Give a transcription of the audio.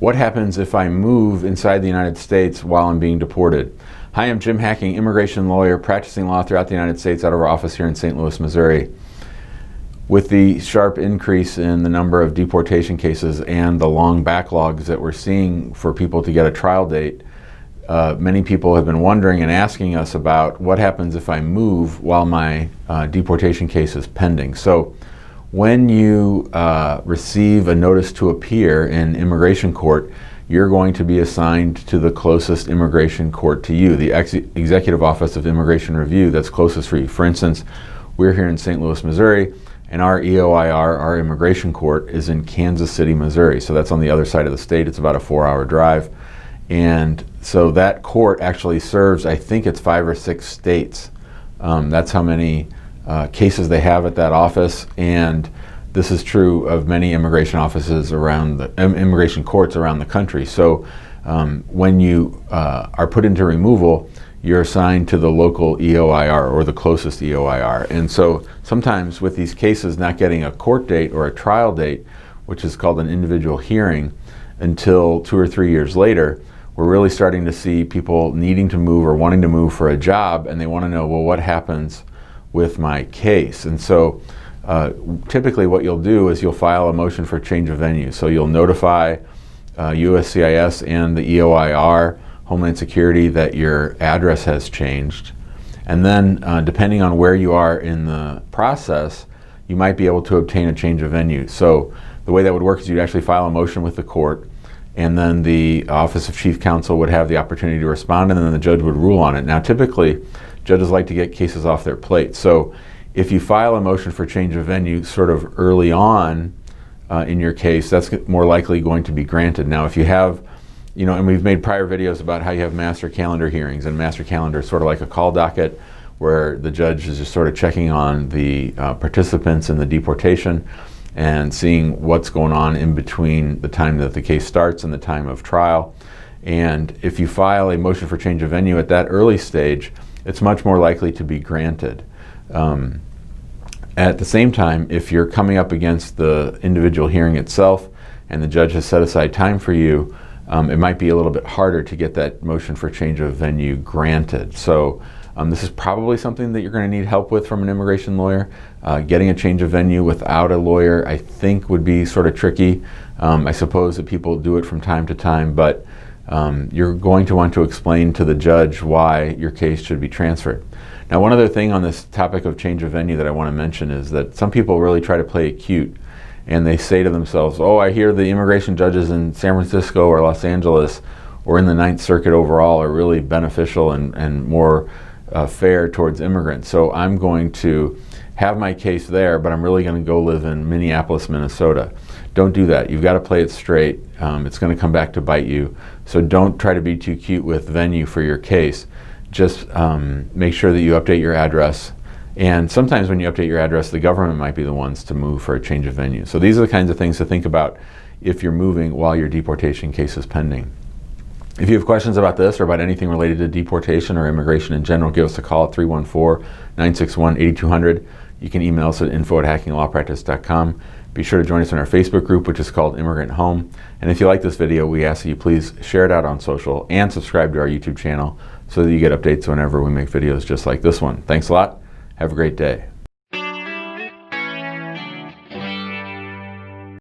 What happens if I move inside the United States while I'm being deported? Hi, I'm Jim Hacking, immigration lawyer, practicing law throughout the United States out of our office here in St. Louis, Missouri. With the sharp increase in the number of deportation cases and the long backlogs that we're seeing for people to get a trial date, many people have been wondering and asking us about what happens if I move while my deportation case is pending. So when you receive a notice to appear in immigration court, you're going to be assigned to the closest immigration court to you, the Executive Office of Immigration Review that's closest for you. For instance, we're here in St. Louis, Missouri, and our EOIR, our immigration court, is in Kansas City, Missouri. So that's on the other side of the state. It's about a 4-hour drive. And so that court actually serves, I think it's 5 or 6 states. That's how many cases they have at that office, and this is true of many immigration offices around the immigration courts around the country. So when you are put into removal, you're assigned to the local EOIR or the closest EOIR. And so sometimes with these cases not getting a court date or a trial date, which is called an individual hearing, until 2 or 3 years later, we're really starting to see people needing to move or wanting to move for a job, and they want to know, well, what happens with my case? And so typically what you'll do is you'll file a motion for change of venue. So you'll notify USCIS and the EOIR, Homeland Security, that your address has changed. And then depending on where you are in the process, you might be able to obtain a change of venue. So the way that would work is you'd actually file a motion with the court, and then the Office of Chief Counsel would have the opportunity to respond, and then the judge would rule on it. Now typically, judges like to get cases off their plate. So if you file a motion for change of venue sort of early on in your case, that's more likely going to be granted. Now if you have, and we've made prior videos about how you have master calendar hearings, and master calendar is sort of like a call docket where the judge is just sort of checking on the participants in the deportation and seeing what's going on in between the time that the case starts and the time of trial. And if you file a motion for change of venue at that early stage, it's much more likely to be granted. At the same time, if you're coming up against the individual hearing itself and the judge has set aside time for you, it might be a little bit harder to get that motion for change of venue granted. So this is probably something that you're going to need help with from an immigration lawyer. Getting a change of venue without a lawyer, I think, would be sort of tricky. I suppose that people do it from time to time, but you're going to want to explain to the judge why your case should be transferred. Now, one other thing on this topic of change of venue that I want to mention is that some people really try to play it cute, and they say to themselves, oh, I hear the immigration judges in San Francisco or Los Angeles or in the Ninth Circuit overall are really beneficial and more fair towards immigrants. So I'm going to have my case there, but I'm really going to go live in Minneapolis, Minnesota. Don't do that. You've got to play it straight. It's going to come back to bite you. So don't try to be too cute with venue for your case. Just make sure that you update your address. And sometimes when you update your address, the government might be the ones to move for a change of venue. So these are the kinds of things to think about if you're moving while your deportation case is pending. If you have questions about this or about anything related to deportation or immigration in general, give us a call at 314-961-8200. You can email us at info@hackinglawpractice.com. Be sure to join us in our Facebook group, which is called Immigrant Home. And if you like this video, we ask that you please share it out on social and subscribe to our YouTube channel so that you get updates whenever we make videos just like this one. Thanks a lot. Have a great day.